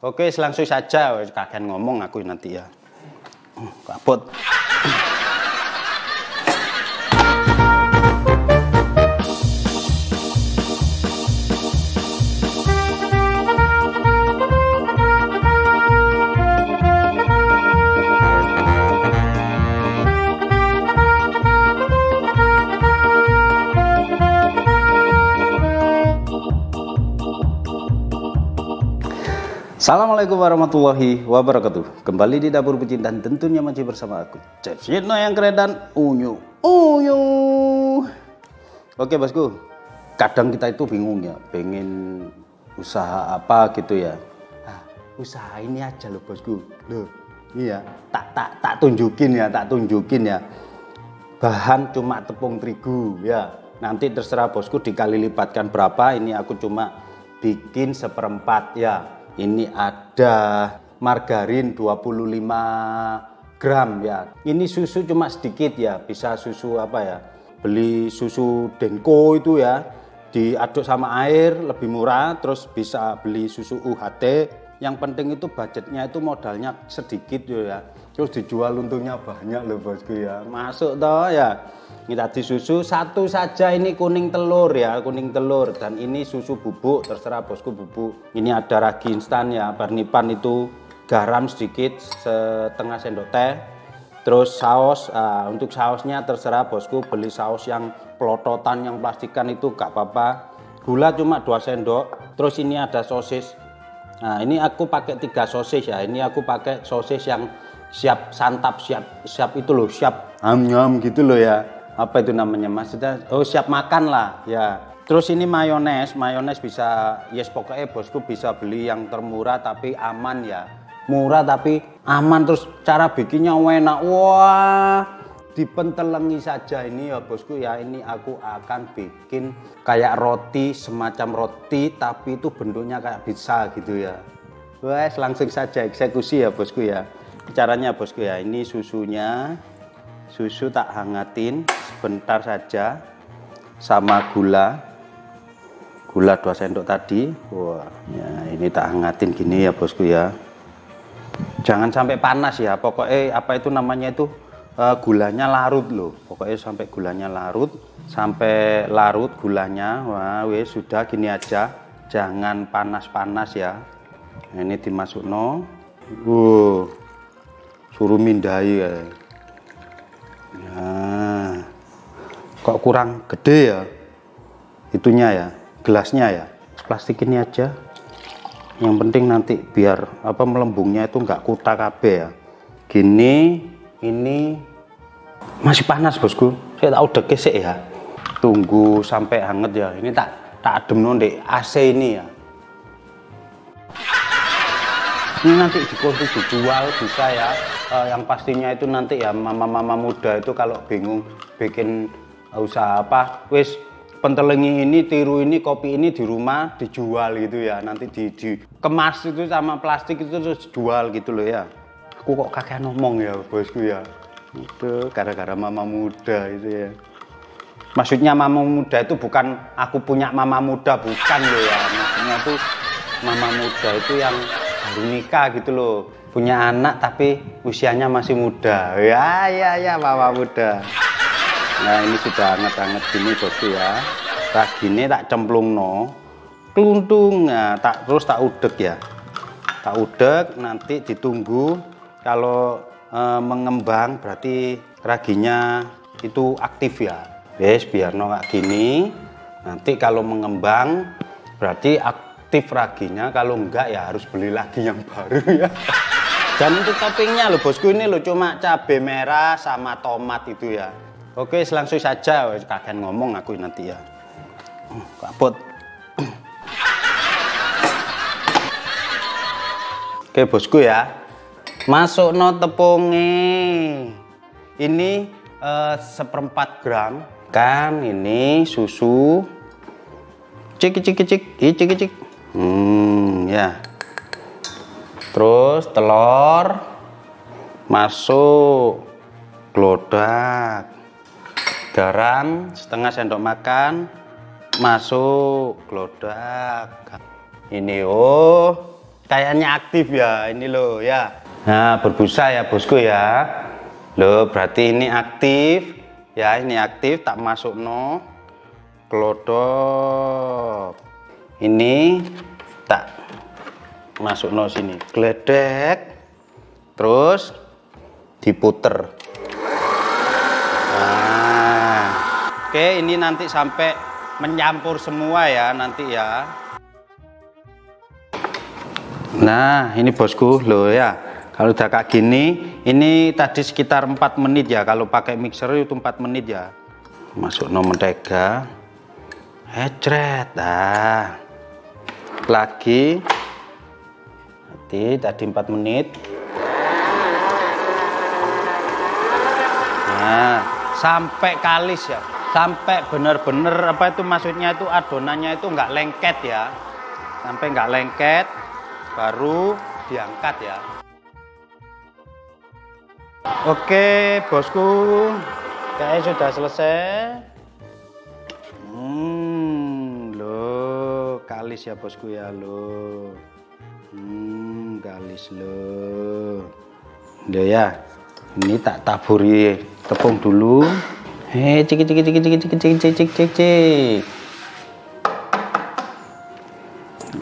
Oke, langsung saja. Kakek ngomong aku nanti ya. Kaput. Assalamualaikum warahmatullahi wabarakatuh. Kembali di Dapur Bucin dan tentunya masih bersama aku, Chef Yitno yang keren dan Unyu. Oke bosku, kadang kita itu bingung ya, pengen usaha apa gitu ya. Nah, usaha ini aja loh bosku. Loh, iya, tak tunjukin ya. Bahan cuma tepung terigu ya. Nanti terserah bosku dikali lipatkan berapa. Ini aku cuma bikin 1/4 ya. Ini ada margarin 25 gram ya. Ini susu cuma sedikit ya, bisa susu apa ya, beli susu Denko itu ya, diaduk sama air lebih murah. Terus bisa beli susu UHT. Yang penting itu budgetnya itu modalnya sedikit ya. Terus dijual untungnya banyak loh bosku ya. Masuk toh ya. Ini tadi susu satu saja, ini kuning telur ya, kuning telur, dan ini susu bubuk, terserah bosku bubuk. Ini ada ragi instan ya, pernipan itu, garam sedikit, setengah sendok teh. Terus saus, untuk sausnya terserah bosku, beli saus yang pelototan, yang plastikan itu gak apa-apa. Gula cuma 2 sendok. Terus ini ada sosis. Nah ini aku pakai 3 sosis ya, ini aku pakai sosis yang siap santap, siap itu loh, siap nyam gitu loh ya. Apa itu namanya maksudnya, oh siap makan lah ya. Terus ini mayones bisa, yes pokoknya bosku bisa beli yang termurah tapi aman ya, murah tapi aman. Terus cara bikinnya enak, wah dipentelengi saja ini ya bosku ya. Ini aku akan bikin kayak roti, semacam roti tapi itu bentuknya kayak pizza gitu ya. Wes langsung saja eksekusi ya bosku ya. Caranya bosku ya, ini susunya, susu tak hangatin sebentar saja sama gula 2 sendok tadi. Wah ya, ini tak hangatin gini ya bosku ya, jangan sampai panas ya. Pokoknya apa itu namanya itu, gulanya larut loh, pokoknya sampai gulanya larut, sampai larut gulanya. Wah wes sudah gini aja, jangan panas-panas ya. Nah, ini dimasuk no, suruh mindai ya. Nah, kok kurang gede ya itunya ya, gelasnya ya. Plastik ini aja, yang penting nanti biar apa melembungnya itu nggak kutak kabeh ya. Gini, ini masih panas bosku, saya tak udah kesek ya. Tunggu sampai hangat ya. Ini tak adem di AC ini ya. Ini nanti dijual bisa ya. Yang pastinya itu nanti ya mama-mama muda itu kalau bingung bikin usaha apa, wis pentelengi ini, tiru ini, kopi ini di rumah dijual gitu ya. Nanti dikemas itu sama plastik itu terus jual gitu loh ya. Aku kok kakek ngomong ya bosku ya. Itu gara-gara mama muda itu ya. Maksudnya mama muda itu bukan aku punya mama muda, bukan loh ya. Maksudnya itu mama muda itu yang baru nikah gitu loh, punya anak tapi usianya masih muda ya mama muda. Nah ini sudah hangat-hangat gini bosku ya. Ragine tak cemplung no keluntung. Nah, terus tak udek ya, tak udek. Nanti ditunggu kalau mengembang berarti raginya itu aktif ya. Wes biar no kayak gini. Nanti kalau mengembang berarti aktif raginya, kalau enggak ya harus beli lagi yang baru ya. Dan untuk toppingnya loh bosku, ini loh cuma cabai merah sama tomat itu ya. Oke langsung saja, kakek ngomong aku nanti ya. Kaput. Oke bosku ya, masuk no tepungnya. Ini 1/4 gram kan, ini susu cik ya. Terus telur masuk, glodak, garam setengah sendok makan masuk, glodak. Ini Kayaknya aktif ya ini loh ya. Nah, berbusa ya bosku ya. Loh, berarti ini aktif. Ya, ini aktif, tak masuk no. Glodok. Ini tak masuk no sini. Gledek. Terus diputer. Nah. Oke, ini nanti sampai mencampur semua ya nanti ya. Nah, ini bosku loh ya. Kalau udah kayak gini, ini tadi sekitar 4 menit ya. Kalau pakai mixer itu 4 menit ya. Masuk no mentega. Hecret. Nah. Lagi. Tadi 4 menit. Nah, sampai kalis ya. Sampai bener-bener apa itu maksudnya itu adonannya itu nggak lengket ya. Sampai nggak lengket. Baru diangkat ya. Oke bosku, kayaknya sudah selesai. Loh, kalis ya bosku ya loh. Kalis loh. Udah ya, ini tak taburi tepung dulu. Cik.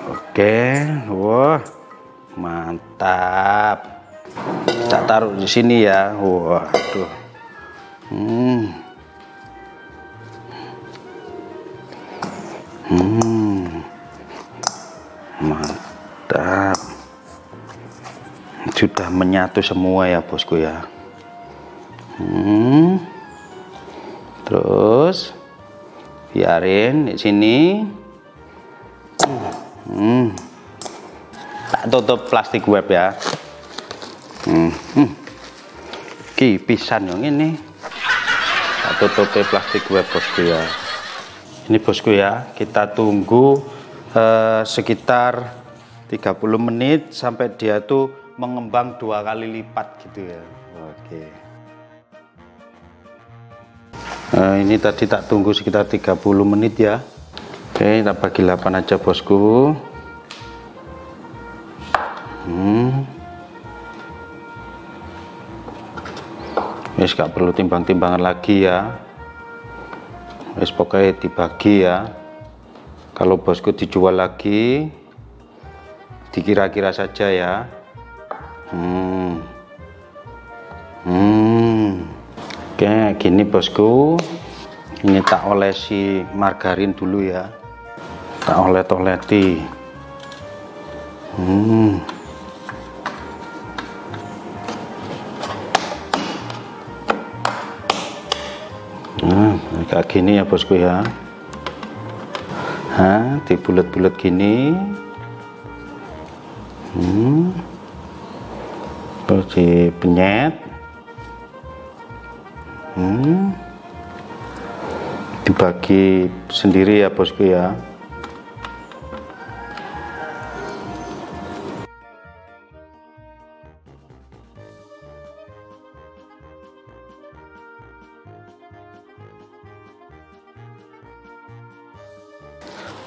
Oke, wah mantap. Tak taruh di sini ya. Waduh. Mantap. Sudah menyatu semua ya bosku ya. Terus biarin di sini. Tak tutup plastik wrap ya. Pisan yang ini. Tak tutup plastik wrap bosku ya. Ini bosku ya, kita tunggu sekitar 30 menit sampai dia tuh mengembang 2 kali lipat gitu ya. Oke. Ini tadi tak tunggu sekitar 30 menit ya. Oke, kita bagi 8 aja bosku. Wes gak perlu timbang-timbangan lagi ya. Wes pokoknya dibagi ya. Kalau bosku dijual lagi, dikira-kira saja ya. Oke, gini bosku. Ini tak olesi margarin dulu ya. Tak olet-oleti. Kayak gini ya bosku ya. Dibulet-bulet gini. Terus dipenyet. Dibagi sendiri ya bosku ya.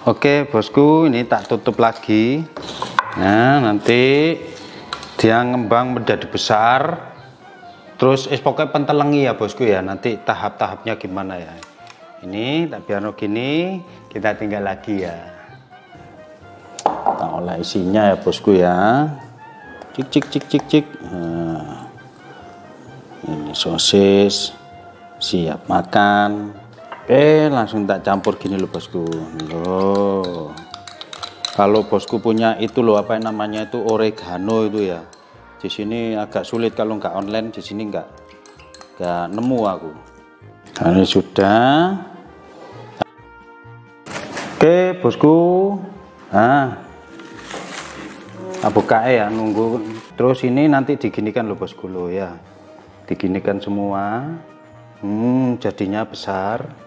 Oke bosku, ini tak tutup lagi. Nah, nanti dia ngembang menjadi besar. Terus pokoknya pentelengi ya bosku ya. Nanti tahap-tahapnya gimana ya. Ini tak biar gini, kita tinggal lagi ya. Kita olah isinya ya bosku ya. Cik. Nah, ini sosis siap makan. Oke, langsung tak campur gini loh bosku. Loh. Kalau bosku punya itu loh apa namanya itu oregano itu ya. Di sini agak sulit kalau nggak online, di sini nggak nemu aku. Nah, ini sudah. Oke bosku. Buka ya nunggu. Terus ini nanti diginikan loh bosku loh ya. Diginikan semua. Jadinya besar.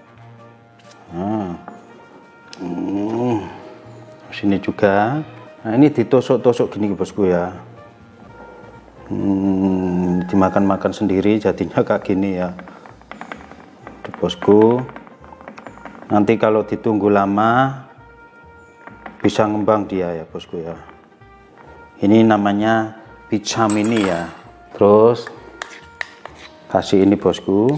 Sini juga. Nah, ini ditusuk-tusuk gini bosku ya. Dimakan-makan sendiri jadinya kayak gini ya. Bosku. Nanti kalau ditunggu lama bisa ngembang dia ya bosku ya. Ini namanya pizza mini ya. Terus kasih ini bosku.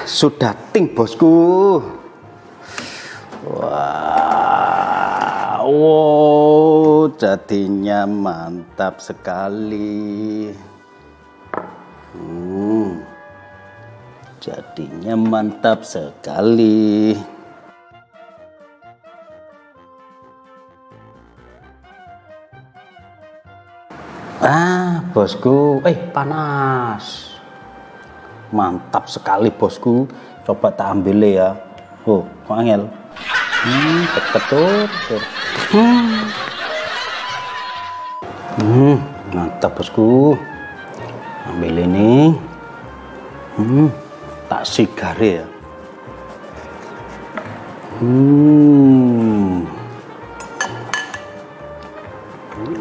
Sudah ting bosku. Wow, jadinya mantap sekali. Jadinya mantap sekali. Bosku, panas. Mantap sekali bosku. Coba tak ambil ya. Oh, kok angel. Betul. Mantap bosku. Ambil ini. Tak sigare ya.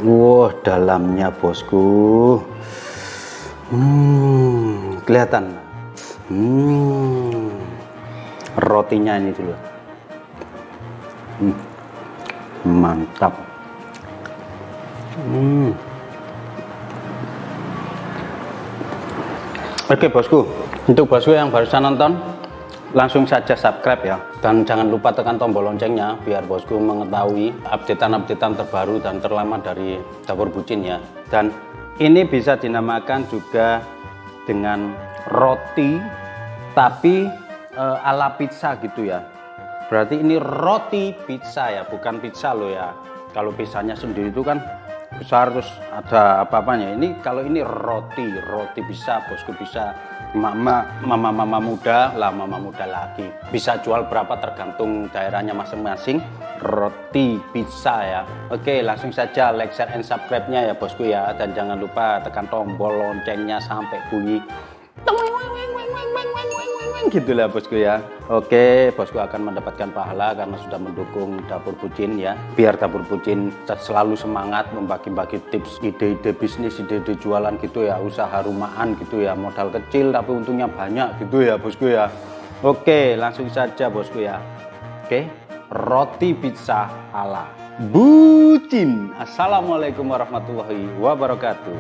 Wah, dalamnya bosku. Kelihatan. Rotinya ini dulu. Mantap. Oke bosku, untuk bosku yang barusan nonton, langsung saja subscribe ya, dan jangan lupa tekan tombol loncengnya biar bosku mengetahui updatean-updatean terbaru dan terlama dari Dapur Bucin ya. Dan ini bisa dinamakan juga dengan roti tapi ala pizza gitu ya. Berarti ini roti pizza ya, bukan pizza loh ya. Kalau pizzanya sendiri itu kan besar terus ada apa-apanya. Ini kalau ini roti bisa bosku, bisa mama muda lah, mama muda lagi bisa jual berapa tergantung daerahnya masing-masing. Roti pizza ya. Oke, langsung saja like, share, and subscribe-nya ya bosku ya, dan jangan lupa tekan tombol loncengnya sampai bunyi gitulah bosku ya. Oke, bosku akan mendapatkan pahala karena sudah mendukung Dapur Bucin ya. Biar Dapur Bucin selalu semangat membagi-bagi tips, ide-ide bisnis, ide-ide jualan gitu ya, usaha rumahan gitu ya, modal kecil tapi untungnya banyak gitu ya bosku ya. Oke, langsung saja bosku ya. Oke, roti pizza ala Bucin. Assalamualaikum warahmatullahi wabarakatuh.